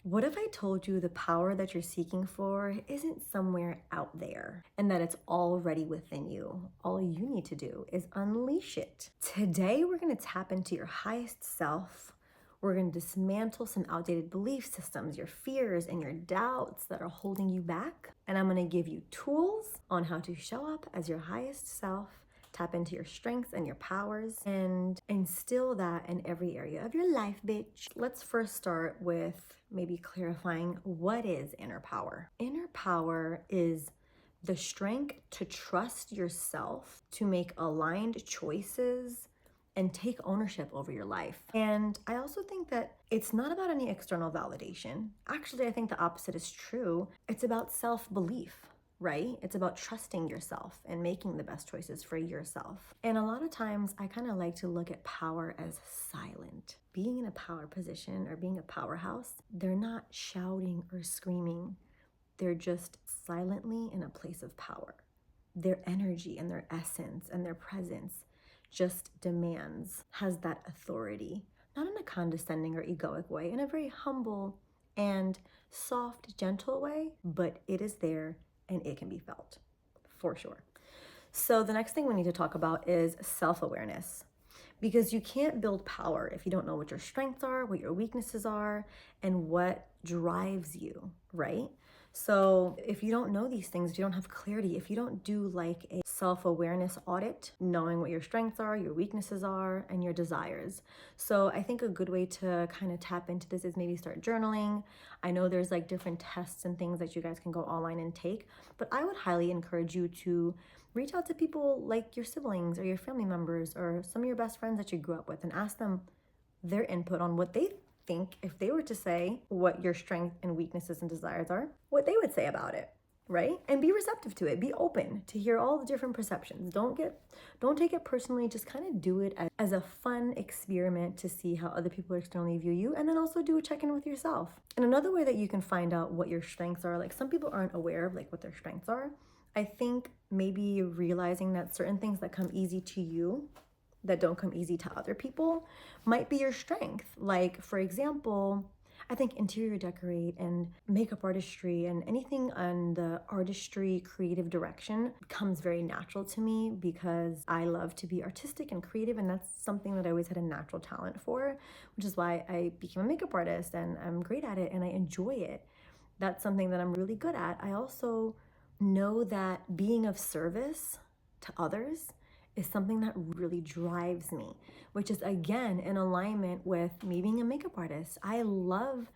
What if I told you the power that you're seeking for isn't somewhere out there and that it's already within you? All you need to do is unleash it. Today, we're going to tap into your highest self. We're going to dismantle some outdated belief systems, your fears and your doubts that are holding you back. And I'm going to give you tools on how to show up as your highest self, tap into your strengths and your powers, and instill that in every area of your life, bitch. Let's first start with maybe clarifying what is inner power. Inner power is the strength to trust yourself, to make aligned choices, and take ownership over your life. And I also think that it's not about any external validation. Actually, I think the opposite is true. It's about self-belief, right? It's about trusting yourself and making the best choices for yourself. And a lot of times I kind of like to look at power as silent. Being in a power position or being a powerhouse, they're not shouting or screaming. They're just silently in a place of power. Their energy and their essence and their presence just has that authority, not in a condescending or egoic way, in a very humble and soft, gentle way, but it is there and it can be felt for sure. So the next thing we need to talk about is self-awareness, because you can't build power if you don't know what your strengths are, what your weaknesses are, and what drives you, right? So if you don't know these things, if you don't have clarity, if you don't do like a self-awareness audit, knowing what your strengths are, your weaknesses are, and your desires. So I think a good way to kind of tap into this is maybe start journaling. I know there's like different tests and things that you guys can go online and take, but I would highly encourage you to reach out to people like your siblings or your family members or some of your best friends that you grew up with and ask them their input on what they think, if they were to say what your strengths and weaknesses and desires are, what they would say about it, right? And be receptive to it. Be open to hear all the different perceptions. Don't take it personally. Just kind of do it as a fun experiment to see how other people externally view you, and then also do a check-in with yourself. And another way that you can find out what your strengths are, like some people aren't aware of like what their strengths are. I think maybe realizing that certain things that come easy to you that don't come easy to other people might be your strength. Like, for example, I think interior decorate and makeup artistry and anything on the artistry creative direction comes very natural to me because I love to be artistic and creative, and that's something that I always had a natural talent for, which is why I became a makeup artist and I'm great at it and I enjoy it. That's something that I'm really good at. I also know that being of service to others is something that really drives me, which is again in alignment with me being a makeup artist. I love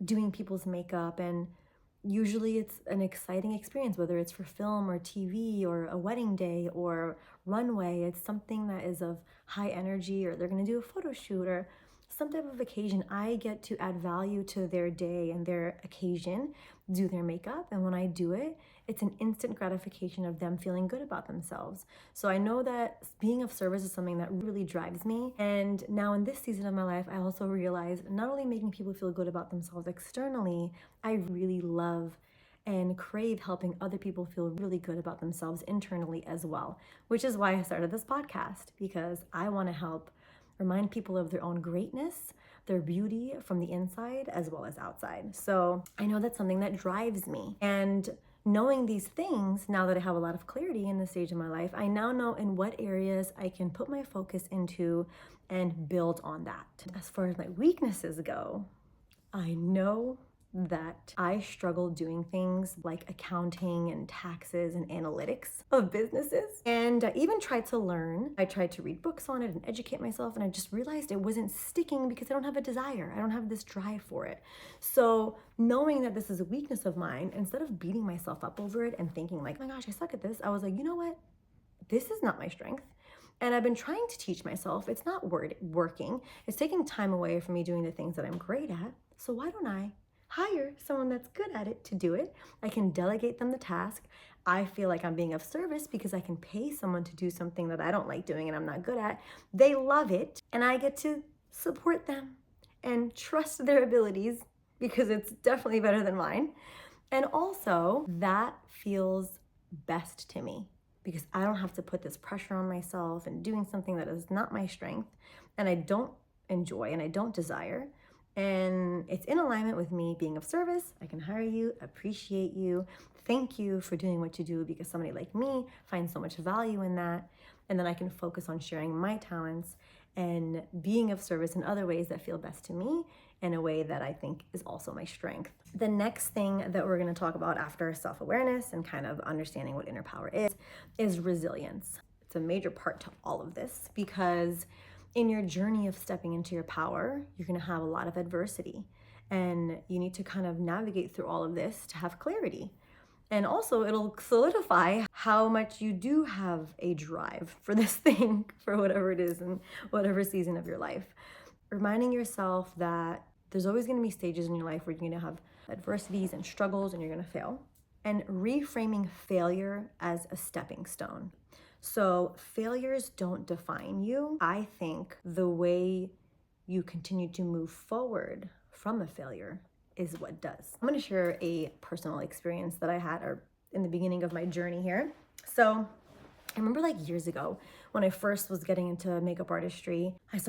doing people's makeup, and usually it's an exciting experience, whether it's for film or TV or a wedding day or runway. It's something that is of high energy, or they're gonna do a photo shoot or some type of occasion. I get to add value to their day and their occasion, do their makeup, and when I do it, it's an instant gratification of them feeling good about themselves. So I know that being of service is something that really drives me. And now in this season of my life, I also realize not only making people feel good about themselves externally, I really love and crave helping other people feel really good about themselves internally as well, which is why I started this podcast, because I want to help remind people of their own greatness, their beauty from the inside as well as outside. So I know that's something that drives me. And knowing these things, now that I have a lot of clarity in this stage of my life, I now know in what areas I can put my focus into and build on that. As far as my weaknesses go, I know that I struggle doing things like accounting and taxes and analytics of businesses. And I even tried to learn. I tried to read books on it and educate myself, and I just realized it wasn't sticking because I don't have a desire. I don't have this drive for it. So knowing that this is a weakness of mine, instead of beating myself up over it and thinking like, oh my gosh, I suck at this, I was like, you know what? This is not my strength. And I've been trying to teach myself. It's not working. It's taking time away from me doing the things that I'm great at. So why don't I hire someone that's good at it to do it? I can delegate them the task. I feel like I'm being of service because I can pay someone to do something that I don't like doing and I'm not good at. They love it, and I get to support them and trust their abilities because it's definitely better than mine. And also, that feels best to me because I don't have to put this pressure on myself and doing something that is not my strength and I don't enjoy and I don't desire. and it's in alignment with me being of service. I can hire you, appreciate you, thank you for doing what you do because somebody like me finds so much value in that. And then I can focus on sharing my talents and being of service in other ways that feel best to me in a way that I think is also my strength. The next thing that we're going to talk about after self-awareness and kind of understanding what inner power is resilience. It's a major part to all of this because in your journey of stepping into your power, you're going to have a lot of adversity, and you need to kind of navigate through all of this to have clarity. And also, it'll solidify how much you do have a drive for this thing, for whatever it is in whatever season of your life. Reminding yourself that there's always going to be stages in your life where you're going to have adversities and struggles and you're going to fail. And reframing failure as a stepping stone. So failures don't define you. I think the way you continue to move forward from a failure is what does. I'm going to share a personal experience that I had in the beginning of my journey here. So I remember like years ago when I first was getting into makeup artistry, I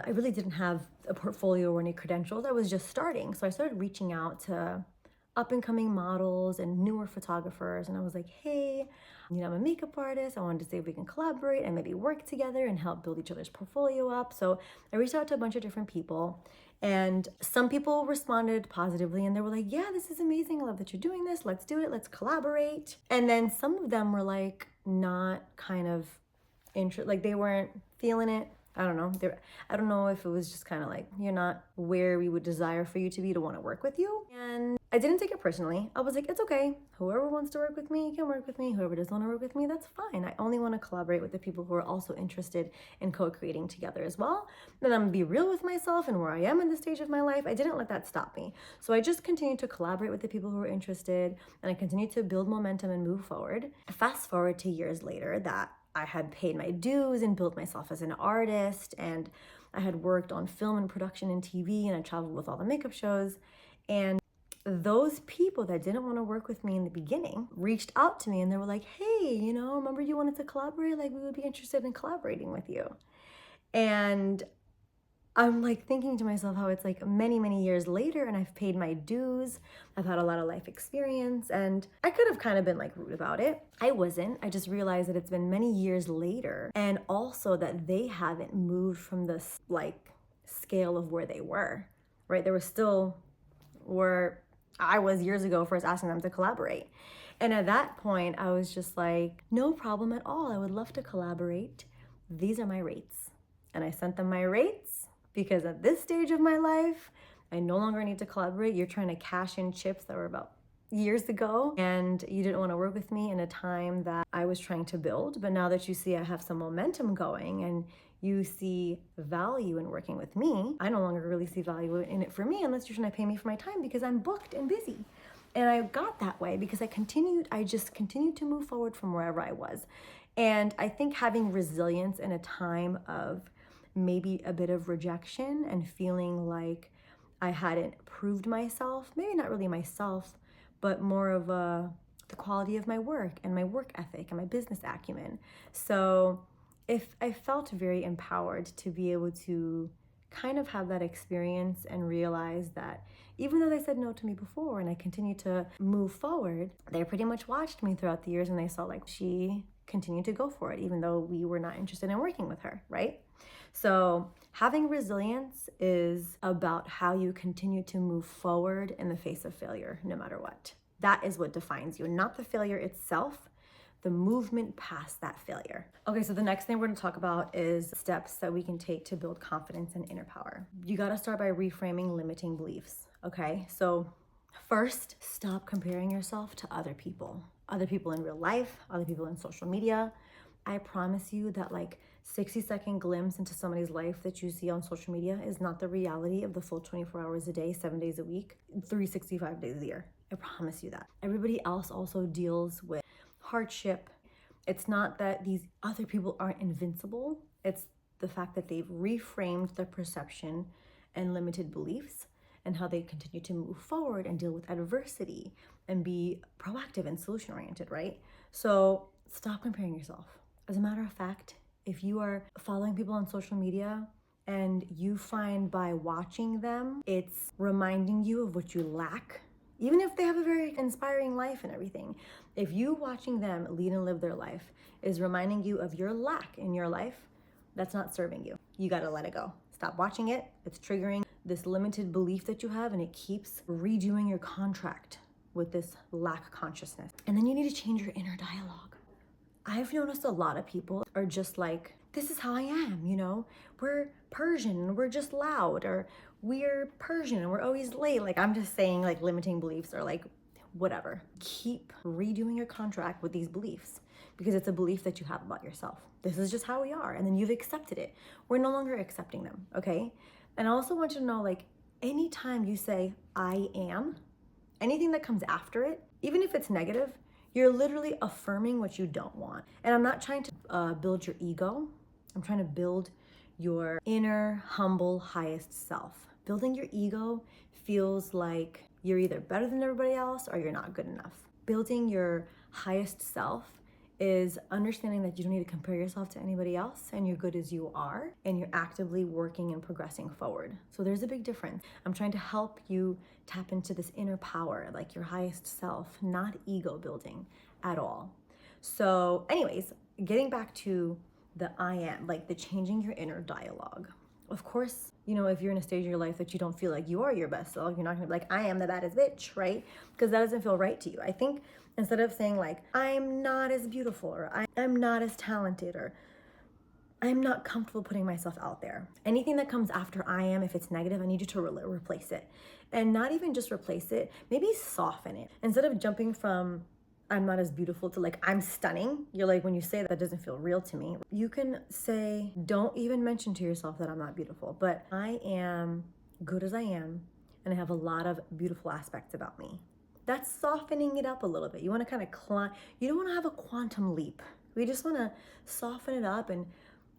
really didn't have a portfolio or any credentials. I was just starting. So I started reaching out to up and coming models and newer photographers. And I was like, hey, I'm a makeup artist. I wanted to see if we can collaborate and maybe work together and help build each other's portfolio up. So I reached out to a bunch of different people. And some people responded positively and they were like, yeah, this is amazing. I love that you're doing this. Let's do it. Let's collaborate. And then some of them were like, not kind of like they weren't feeling it. I don't know. I don't know if it was just kind of like, you're not where we would desire for you to be to want to work with you. And I didn't take it personally. I was like, it's okay. Whoever wants to work with me can work with me. Whoever doesn't want to work with me, that's fine. I only want to collaborate with the people who are also interested in co-creating together as well. And I'm going to be real with myself and where I am in this stage of my life. I didn't let that stop me. So I just continued to collaborate with the people who were interested, and I continued to build momentum and move forward. Fast forward to years later that I had paid my dues and built myself as an artist, and I had worked on film and production and TV, and I traveled with all the makeup shows. And those people that didn't want to work with me in the beginning reached out to me and they were like, hey, remember you wanted to collaborate? Like, we would be interested in collaborating with you. And I'm like thinking to myself how it's like many, many years later and I've paid my dues. I've had a lot of life experience and I could have kind of been like rude about it. I wasn't. I just realized that it's been many years later, and also that they haven't moved from this like scale of where they were, right? They were still where I was years ago first asking them to collaborate. And at that point, I was just like, no problem at all. I would love to collaborate. These are my rates. And I sent them my rates because at this stage of my life, I no longer need to collaborate. You're trying to cash in chips that were about years ago, and you didn't want to work with me in a time that I was trying to build. But now that you see I have some momentum going and you see value in working with me, I no longer really see value in it for me unless you're trying to pay me for my time because I'm booked and busy. And I got that way because I just continued to move forward from wherever I was. And I think having resilience in a time of maybe a bit of rejection and feeling like I hadn't proved myself, maybe not really myself, but more of the quality of my work and my work ethic and my business acumen. So if I felt very empowered to be able to kind of have that experience and realize that even though they said no to me before and I continued to move forward, they pretty much watched me throughout the years and they saw like she continued to go for it even though we were not interested in working with her, right? So having resilience is about how you continue to move forward in the face of failure, no matter what. That is what defines you, not the failure itself, the movement past that failure. Okay, so the next thing we're gonna talk about is steps that we can take to build confidence and inner power. You gotta start by reframing limiting beliefs, okay? So first, stop comparing yourself to other people in real life, other people in social media. I promise you that like 60-second glimpse into somebody's life that you see on social media is not the reality of the full 24 hours a day, 7 days a week, 365 days a year. I promise you that. Everybody else also deals with hardship. It's not that these other people aren't invincible. It's the fact that they've reframed their perception and limited beliefs and how they continue to move forward and deal with adversity and be proactive and solution-oriented, right? So stop comparing yourself. As a matter of fact, if you are following people on social media And you find by watching them, it's reminding you of what you lack. Even if they have a very inspiring life and everything, if you watching them lead and live their life is reminding you of your lack in your life, that's not serving you. You gotta let it go. Stop watching it. It's triggering this limited belief that you have, and it keeps redoing your contract with this lack consciousness. And then you need to change your inner dialogue. I've noticed a lot of people are just like, this is how I am, you know? We're Persian and we're just loud, or we're Persian and we're always late. Like, I'm just saying, like, limiting beliefs or like whatever. Keep redoing your contract with these beliefs because it's a belief that you have about yourself. This is just how we are. And then you've accepted it. We're no longer accepting them, okay? And I also want you to know, like, anytime you say, I am, anything that comes after it, even if it's negative, you're literally affirming what you don't want. And I'm not trying to build your ego. I'm trying to build your inner, humble, highest self. Building your ego feels like you're either better than everybody else or you're not good enough. Building your highest self is understanding that you don't need to compare yourself to anybody else, and you're good as you are, and you're actively working and progressing forward. So there's a big difference. I'm trying to help you tap into this inner power, like your highest self, not ego building at all. So anyways, getting back to the I am, like the changing your inner dialogue. Of course, you know, if you're in a stage of your life that you don't feel like you are your best self, you're not gonna be like, I am the baddest bitch, right? Because that doesn't feel right to you. I think instead of saying like, I'm not as beautiful, or I'm not as talented, or I'm not comfortable putting myself out there. Anything that comes after I am, if it's negative, I need you to replace it. And not even just replace it, maybe soften it. Instead of jumping from I'm not as beautiful to like I'm stunning, you're like, when you say that doesn't feel real to me. You can say, don't even mention to yourself that I'm not beautiful, but I am good as I am, and I have a lot of beautiful aspects about me. That's softening it up a little bit. You want to kind of climb. You don't want to have a quantum leap. We just want to soften it up and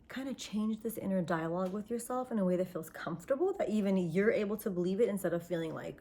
kind of change this inner dialogue with yourself in a way that feels comfortable, that even you're able to believe it instead of feeling like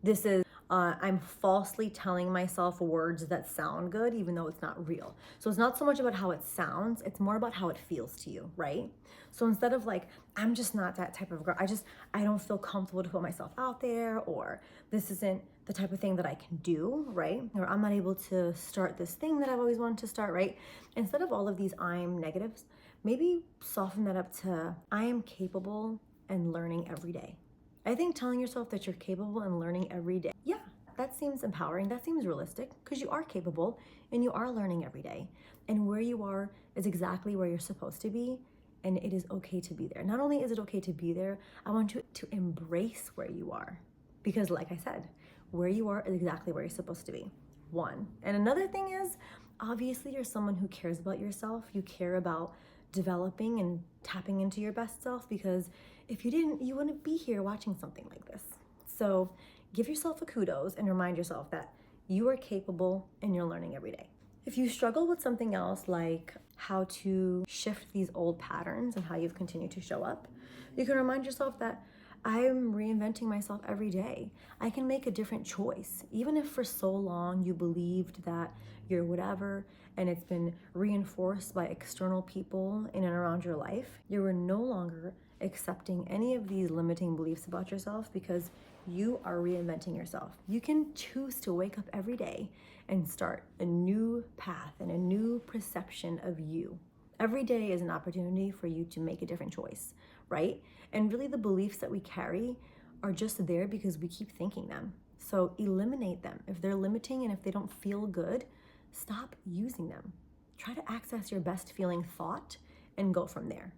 this is I'm falsely telling myself words that sound good even though it's not real. So it's not so much about how it sounds, it's more about how it feels to you, right? So instead of like, I'm just not that type of girl, I don't feel comfortable to put myself out there, or this isn't the type of thing that I can do, right? Or I'm not able to start this thing that I've always wanted to start, right? Instead of all of these I'm negatives, maybe soften that up to I am capable and learning every day. I think telling yourself that you're capable and learning every day, yeah, that seems empowering. That seems realistic because you are capable and you are learning every day. And where you are is exactly where you're supposed to be, and it is okay to be there. Not only is it okay to be there, I want you to embrace where you are, because like I said, where you are is exactly where you're supposed to be. One. And another thing is, obviously you're someone who cares about yourself. You care about developing and tapping into your best self, because if you didn't, you wouldn't be here watching something like this. So give yourself a kudos and remind yourself that you are capable and you're learning every day. If you struggle with something else, like how to shift these old patterns and how you've continued to show up, you can remind yourself that I'm reinventing myself every day. I can make a different choice. Even if for so long you believed that you're whatever, and it's been reinforced by external people in and around your life, you are no longer accepting any of these limiting beliefs about yourself, because you are reinventing yourself. You can choose to wake up every day and start a new path and a new perception of you. Every day is an opportunity for you to make a different choice, right? And really the beliefs that we carry are just there because we keep thinking them. So eliminate them. If they're limiting and if they don't feel good, stop using them. Try to access your best feeling thought and go from there.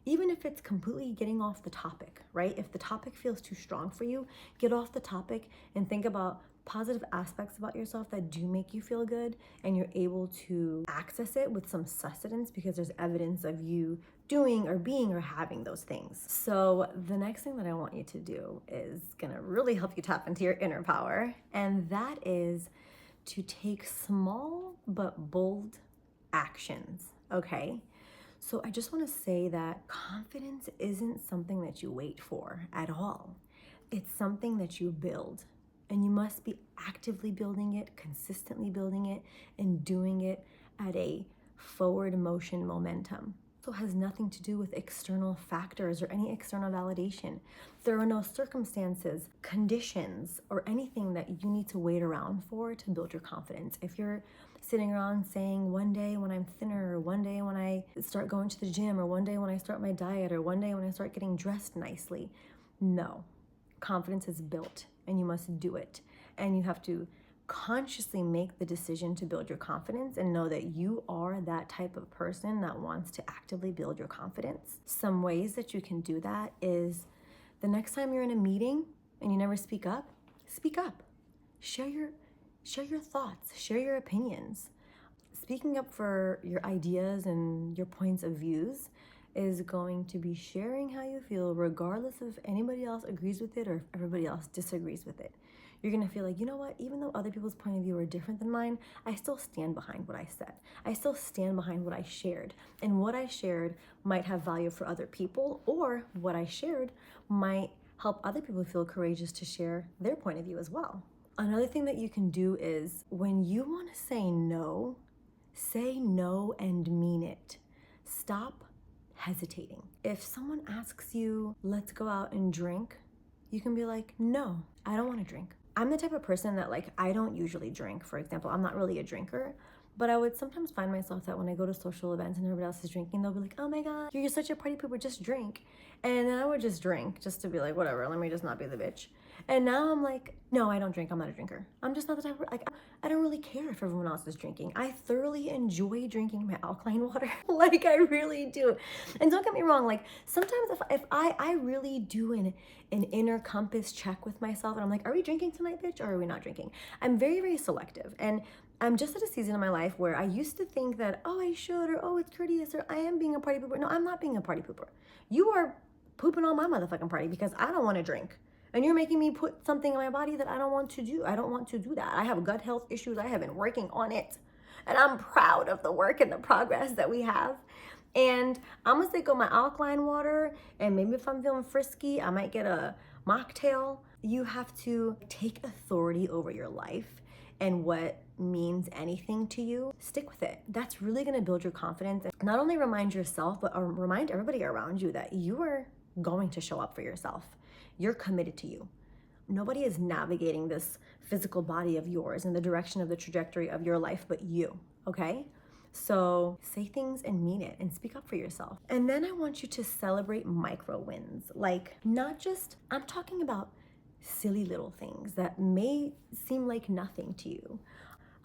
Even if it's completely getting off the topic, right? If the topic feels too strong for you, get off the topic and think about positive aspects about yourself that do make you feel good, and you're able to access it with some sustenance because there's evidence of you doing or being or having those things. So the next thing that I want you to do is gonna really help you tap into your inner power, and that is to take small but bold actions, okay? So I just want to say that confidence isn't something that you wait for at all. It's something that you build, and you must be actively building it, consistently building it, and doing it at a forward motion momentum. So it has nothing to do with external factors or any external validation. There are no circumstances, conditions, or anything that you need to wait around for to build your confidence. If you're sitting around saying, one day when I'm thinner, or one day when I start going to the gym, or one day when I start my diet, or one day when I start getting dressed nicely, no. Confidence is built and you must do it. And you have to consciously make the decision to build your confidence and know that you are that type of person that wants to actively build your confidence. Some ways that you can do that is the next time you're in a meeting and you never speak up, speak up. Share your thoughts, share your opinions. Speaking up for your ideas and your points of views is going to be sharing how you feel regardless if anybody else agrees with it or if everybody else disagrees with it. You're gonna feel like, you know what, even though other people's point of view are different than mine, I still stand behind what I said. I still stand behind what I shared. And what I shared might have value for other people, or what I shared might help other people feel courageous to share their point of view as well. Another thing that you can do is when you wanna say no and mean it. Stop hesitating. If someone asks you, let's go out and drink, you can be like, no, I don't want to drink. I'm the type of person that I don't usually drink. For example, I'm not really a drinker, but I would sometimes find myself that when I go to social events and everybody else is drinking, they'll be like, oh my God, you're such a party pooper, just drink. And then I would just drink just to be like, whatever, let me just not be the bitch. And now I'm like, no, I don't drink. I'm not a drinker. I'm just not the type of, I don't really care if everyone else is drinking. I thoroughly enjoy drinking my alkaline water. I really do. And don't get me wrong, sometimes if I really do an inner compass check with myself and I'm like, are we drinking tonight, bitch, or are we not drinking? I'm very, very selective. And I'm just at a season in my life where I used to think that, oh, I should, or oh, it's courteous, or I am being a party pooper. No, I'm not being a party pooper. You are pooping on my motherfucking party because I don't want to drink. And you're making me put something in my body that I don't want to do. I don't want to do that. I have gut health issues. I have been working on it. And I'm proud of the work and the progress that we have. And I'm gonna stick on my alkaline water, and maybe if I'm feeling frisky, I might get a mocktail. You have to take authority over your life and what means anything to you. Stick with it. That's really gonna build your confidence. And not only remind yourself, but remind everybody around you that you are going to show up for yourself. You're committed to you. Nobody is navigating this physical body of yours in the direction of the trajectory of your life but you, okay? So say things and mean it and speak up for yourself. And then I want you to celebrate micro wins. Not just, I'm talking about silly little things that may seem like nothing to you.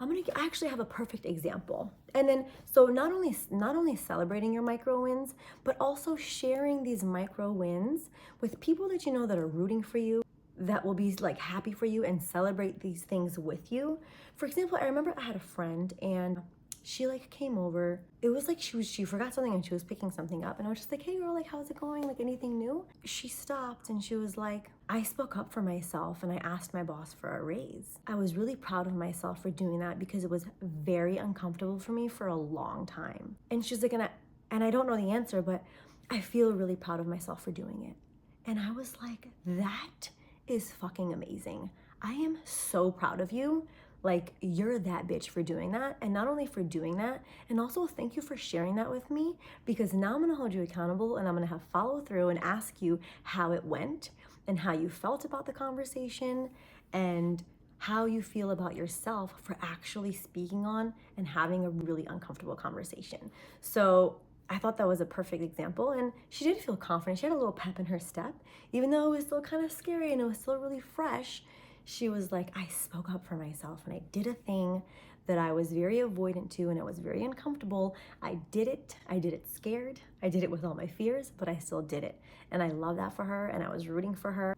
I actually have a perfect example. And then, so not only celebrating your micro wins, but also sharing these micro wins with people that you know that are rooting for you, that will be happy for you and celebrate these things with you. For example, I remember I had a friend and she came over. It was she forgot something and she was picking something up, and I was just like, hey girl, how's it going? Anything new? She stopped and she was like, I spoke up for myself and I asked my boss for a raise. I was really proud of myself for doing that because it was very uncomfortable for me for a long time. And she's like, and I don't know the answer, but I feel really proud of myself for doing it. And I was like, that is fucking amazing. I am so proud of you. You're that bitch for doing that. And not only for doing that, and also thank you for sharing that with me, because now I'm gonna hold you accountable and I'm gonna have follow through and ask you how it went and how you felt about the conversation and how you feel about yourself for actually speaking on and having a really uncomfortable conversation. So I thought that was a perfect example, and she did feel confident. She had a little pep in her step, even though it was still kind of scary and it was still really fresh. She was like, I spoke up for myself and I did a thing that I was very avoidant to and it was very uncomfortable. I did it scared. I did it with all my fears, but I still did it. And I love that for her, and I was rooting for her.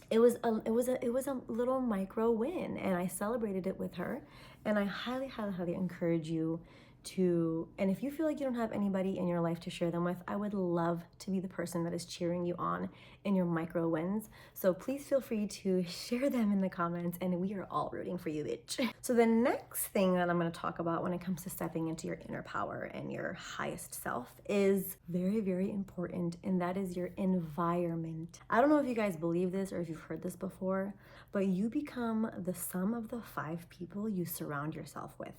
It was a little micro win, and I celebrated it with her. And I highly, highly, highly encourage you to, and if you feel like you don't have anybody in your life to share them with, I would love to be the person that is cheering you on in your micro wins. So please feel free to share them in the comments, and we are all rooting for you, bitch. So the next thing that I'm going to talk about when it comes to stepping into your inner power and your highest self is very, very important, and that is your environment. I don't know if you guys believe this or if you've heard this before, but you become the sum of the 5 people you surround yourself with.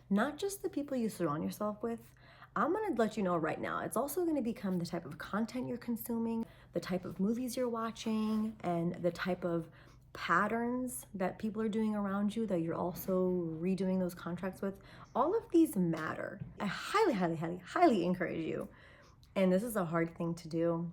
Not just the people you surround yourself with. I'm gonna let you know right now, it's also gonna become the type of content you're consuming, the type of movies you're watching, and the type of patterns that people are doing around you that you're also redoing those contracts with. All of these matter. I highly, highly, highly, highly encourage you. And this is a hard thing to do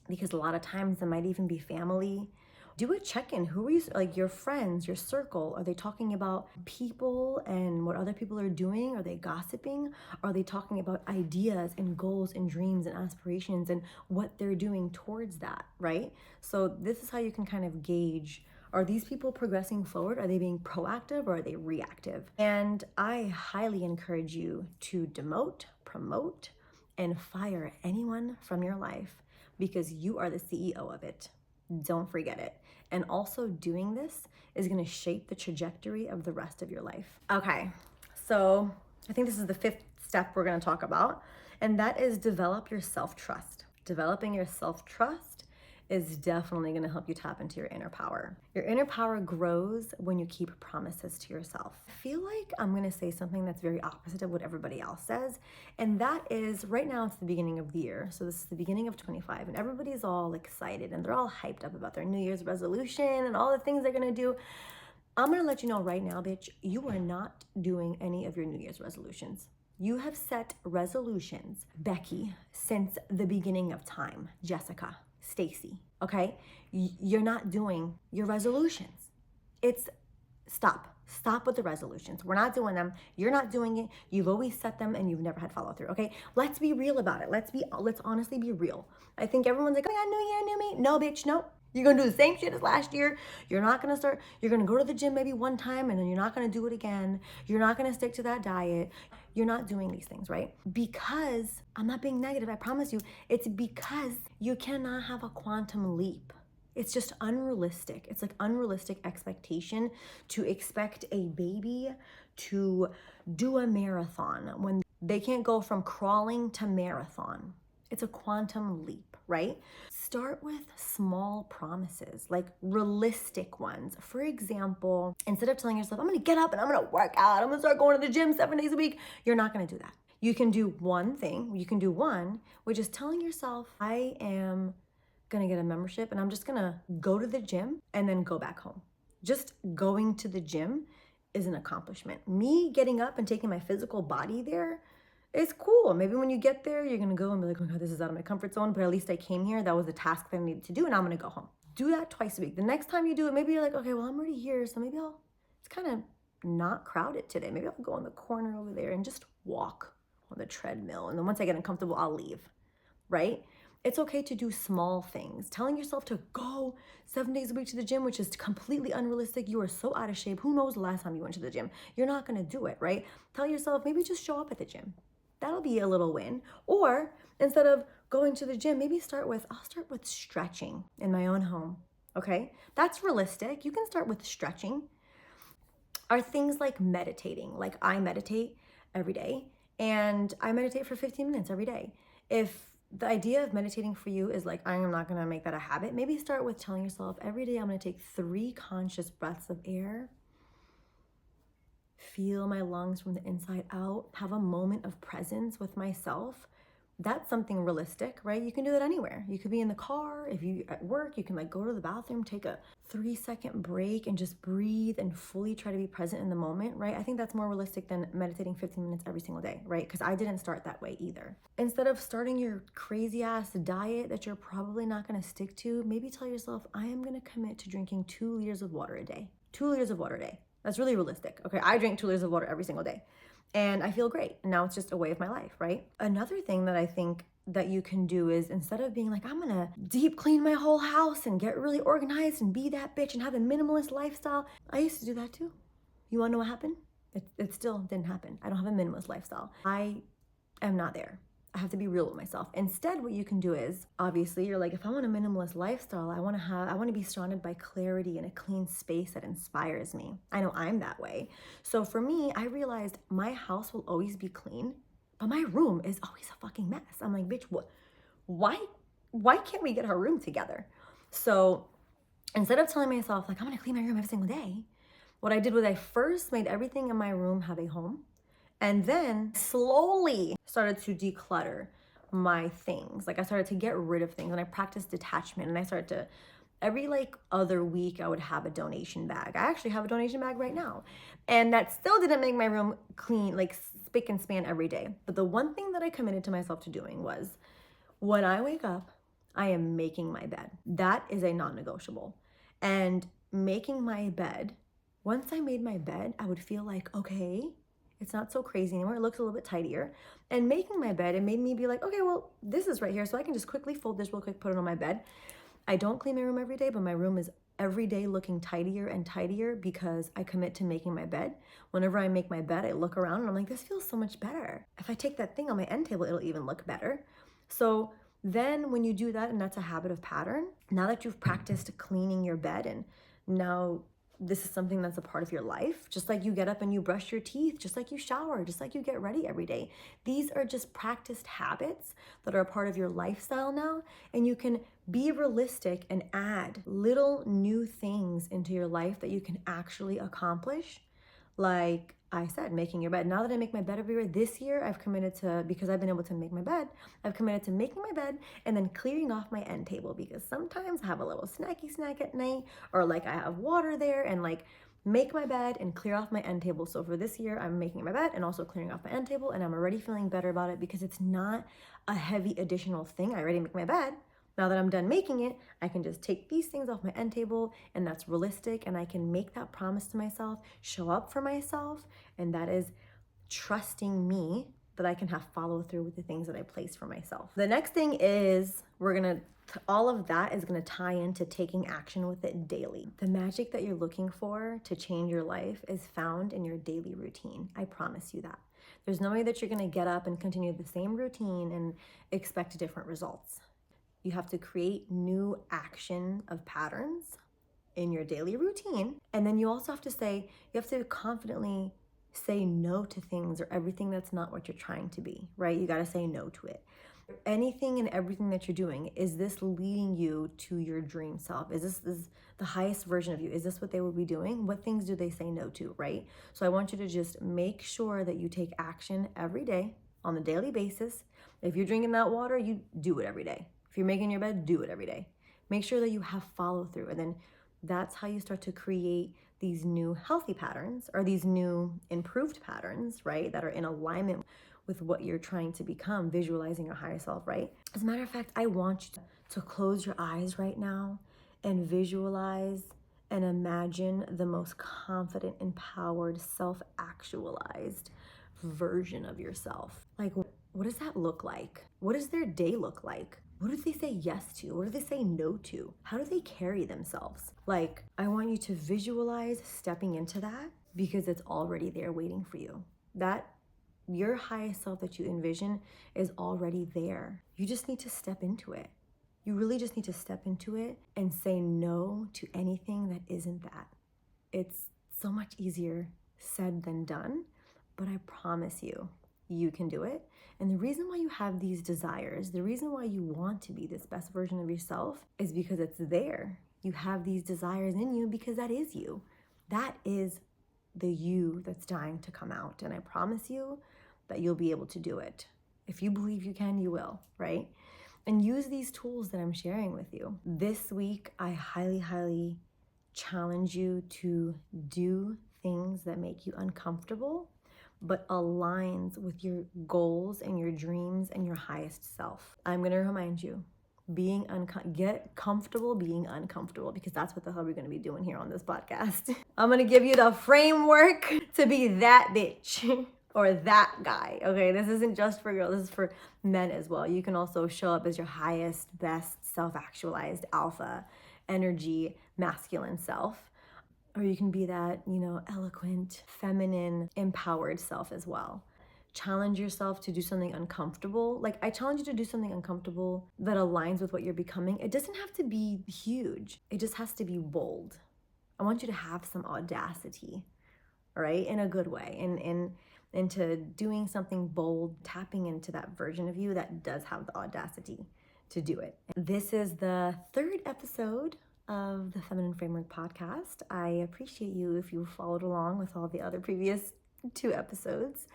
because a lot of times it might even be family. Do a check-in. Who are you, like your friends, your circle? Are they talking about people and what other people are doing? Are they gossiping? Are they talking about ideas and goals and dreams and aspirations and what they're doing towards that, right? So this is how you can kind of gauge, are these people progressing forward? Are they being proactive or are they reactive? And I highly encourage you to demote, promote, and fire anyone from your life because you are the CEO of it. Don't forget it. And also doing this is going to shape the trajectory of the rest of your life. Okay, so I think this is the 5th step we're going to talk about, and that is develop your self-trust. Developing your self-trust is definitely going to help you tap into your inner power. Your inner power grows when you keep promises to yourself. I feel like I'm going to say something that's very opposite of what everybody else says, and that is right now it's the beginning of the year. So this is the beginning of 25 and everybody's all excited and they're all hyped up about their New Year's resolution and all the things they're going to do. I'm going to let you know right now, bitch, you are not doing any of your New Year's resolutions. You have set resolutions, Becky, since the beginning of time. Jessica, Stacy, okay? You're not doing your resolutions. It's stop with the resolutions. We're not doing them. You're not doing it. You've always set them and you've never had follow through, okay? Let's be real about it. Let's honestly be real. I think everyone's like, oh yeah, new year, new me. No, bitch, no. You're gonna do the same shit as last year. You're gonna go to the gym maybe one time and then you're not gonna do it again. You're not gonna stick to that diet. You're not doing these things, right? Because, I'm not being negative, I promise you, it's because you cannot have a quantum leap. It's just unrealistic. It's like unrealistic expectation to expect a baby to do a marathon when they can't go from crawling to marathon. It's a quantum leap, right? Start with small promises, like realistic ones. For example, instead of telling yourself, I'm gonna get up and I'm gonna work out, I'm gonna start going to the gym 7 days a week, you're not gonna do that. You can do one thing, which is telling yourself, I am gonna get a membership and I'm just gonna go to the gym and then go back home. Just going to the gym is an accomplishment. Me getting up and taking my physical body there is cool. Maybe when you get there, you're gonna go and be like, oh God, this is out of my comfort zone, but at least I came here. That was a task that I needed to do and I'm gonna go home. Do that twice a week. The next time you do it, maybe you're like, okay, well, I'm already here, so maybe it's kind of not crowded today. Maybe I'll go in the corner over there and just walk on the treadmill. And then once I get uncomfortable, I'll leave, right? It's okay to do small things. Telling yourself to go 7 days a week to the gym, which is completely unrealistic. You are so out of shape. Who knows the last time you went to the gym? You're not gonna do it, right? Tell yourself, maybe just show up at the gym. That'll be a little win. Or instead of going to the gym, maybe I'll start with stretching in my own home, okay? That's realistic. You can start with stretching. Are things like meditating. Like I meditate every day and I meditate for 15 minutes every day. If the idea of meditating for you is like, I am not gonna make that a habit, maybe start with telling yourself, every day I'm gonna take 3 conscious breaths of air, feel my lungs from the inside out, have a moment of presence with myself. That's something realistic, right? You can do that anywhere. You could be in the car. If you at work, you can like go to the bathroom, take a 3-second break and just breathe and fully try to be present in the moment, right? I think that's more realistic than meditating 15 minutes every single day, right? Because I didn't start that way either. Instead of starting your crazy ass diet that you're probably not gonna stick to, maybe tell yourself, I am gonna commit to drinking 2 liters of water a day. 2 liters of water a day. That's really realistic, okay? I drink 2 liters of water every single day. And I feel great. And now it's just a way of my life, right? Another thing that I think that you can do is instead of being like, I'm gonna deep clean my whole house and get really organized and be that bitch and have a minimalist lifestyle. I used to do that too. You wanna know what happened? It still didn't happen. I don't have a minimalist lifestyle. I am not there. I have to be real with myself. Instead, what you can do is, obviously, you're like, if I want a minimalist lifestyle, I want to be surrounded by clarity and a clean space that inspires me. I know I'm that way. So for me, I realized my house will always be clean, but my room is always a fucking mess. I'm like, bitch, what? Why can't we get our room together? So instead of telling myself, like, I'm gonna clean my room every single day, what I did was I first made everything in my room have a home. And then slowly started to declutter my things. Like I started to get rid of things, and I practiced detachment, and I started to, every like other week I would have a donation bag. I actually have a donation bag right now. And that still didn't make my room clean, like spick and span every day. But the one thing that I committed to myself to doing was, when I wake up, I am making my bed. That is a non-negotiable. And making my bed, once I made my bed, I would feel like, okay, it's not so crazy anymore. It looks a little bit tidier. And making my bed, it made me be like, okay, well, this is right here. So I can just quickly fold this real quick, put it on my bed. I don't clean my room every day, but my room is every day looking tidier and tidier because I commit to making my bed. Whenever I make my bed, I look around and I'm like, this feels so much better. If I take that thing on my end table, it'll even look better. So then when you do that, and that's a habit of pattern, now that you've practiced cleaning your bed, and now this is something that's a part of your life, just like you get up and you brush your teeth, just like you shower, just like you get ready every day. These are just practiced habits that are a part of your lifestyle now, and you can be realistic and add little new things into your life that you can actually accomplish. Like I said, making your bed. Now that I make my bed every year, this year I've committed to, because I've been able to make my bed, I've committed to making my bed and then clearing off my end table, because sometimes I have a little snacky snack at night, or like I have water there, and like make my bed and clear off my end table. So for this year, I'm making my bed and also clearing off my end table, and I'm already feeling better about it because it's not a heavy additional thing. I already make my bed. Now that I'm done making it, I can just take these things off my end table, and that's realistic, and I can make that promise to myself, show up for myself, and that is trusting me that I can have follow through with the things that I place for myself. The next thing is all of that is gonna tie into taking action with it daily. The magic that you're looking for to change your life is found in your daily routine. I promise you that. There's no way that you're gonna get up and continue the same routine and expect different results. You have to create new action of patterns in your daily routine. And then you also have to confidently say no to things or everything that's not what you're trying to be, right? You got to say no to it. Anything and everything that you're doing, is this leading you to your dream self? Is this the highest version of you? Is this what they would be doing? What things do they say no to, right? So I want you to just make sure that you take action every day on a daily basis. If you're drinking that water, you do it every day. If you're making your bed, do it every day. Make sure that you have follow through. And then that's how you start to create these new healthy patterns, or these new improved patterns, right? That are in alignment with what you're trying to become, visualizing your higher self, right? As a matter of fact, I want you to close your eyes right now and visualize and imagine the most confident, empowered, self-actualized version of yourself. Like, what does that look like? What does their day look like? What do they say yes to? What do they say no to? How do they carry themselves? Like, I want you to visualize stepping into that, because it's already there waiting for you. That your highest self that you envision is already there. You just need to step into it. You really just need to step into it and say no to anything that isn't that. It's so much easier said than done, but I promise you, you can do it. And the reason why you have these desires, the reason why you want to be this best version of yourself, is because it's there. You have these desires in you because that is you. That is the you that's dying to come out. And I promise you that you'll be able to do it. If you believe you can, you will, right? And use these tools that I'm sharing with you. This week, I highly, highly challenge you to do things that make you uncomfortable, but aligns with your goals and your dreams and your highest self. I'm gonna remind you, get comfortable being uncomfortable, because that's what the hell we're gonna be doing here on this podcast. I'm gonna give you the framework to be that bitch or that guy, okay? This isn't just for girls, this is for men as well. You can also show up as your highest, best, self-actualized alpha energy, masculine self. Or you can be that, eloquent, feminine, empowered self as well. Challenge yourself to do something uncomfortable. Like, I challenge you to do something uncomfortable that aligns with what you're becoming. It doesn't have to be huge. It just has to be bold. I want you to have some audacity, right? In a good way. And into doing something bold, tapping into that version of you that does have the audacity to do it. This is the third episode of the Feminine Framework podcast. I appreciate you if you followed along with all the other previous 2 episodes.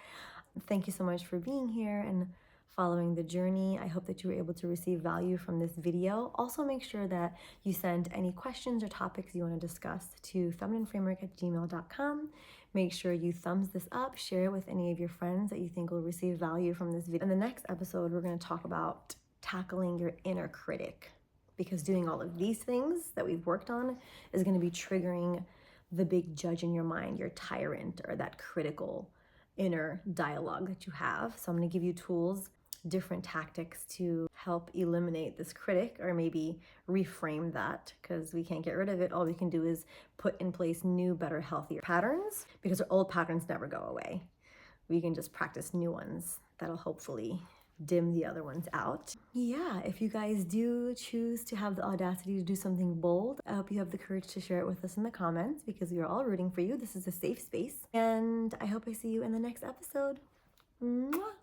thank you so much for being here and following the journey. I hope that you were able to receive value from this video. Also, make sure that you send any questions or topics you want to discuss to feminineframework@gmail.com. Make sure you thumbs this up, share it with any of your friends that you think will receive value from this video. In the next episode, we're going to talk about tackling your inner critic, because doing all of these things that we've worked on is going to be triggering the big judge in your mind, your tyrant, or that critical inner dialogue that you have. So I'm going to give you tools, different tactics to help eliminate this critic, or maybe reframe that, because we can't get rid of it. All we can do is put in place new, better, healthier patterns, because our old patterns never go away. We can just practice new ones that'll hopefully dim the other ones out. Yeah, if you guys do choose to have the audacity to do something bold, I hope you have the courage to share it with us in the comments, because we are all rooting for you. This is a safe space. And I hope I see you in the next episode. Mwah!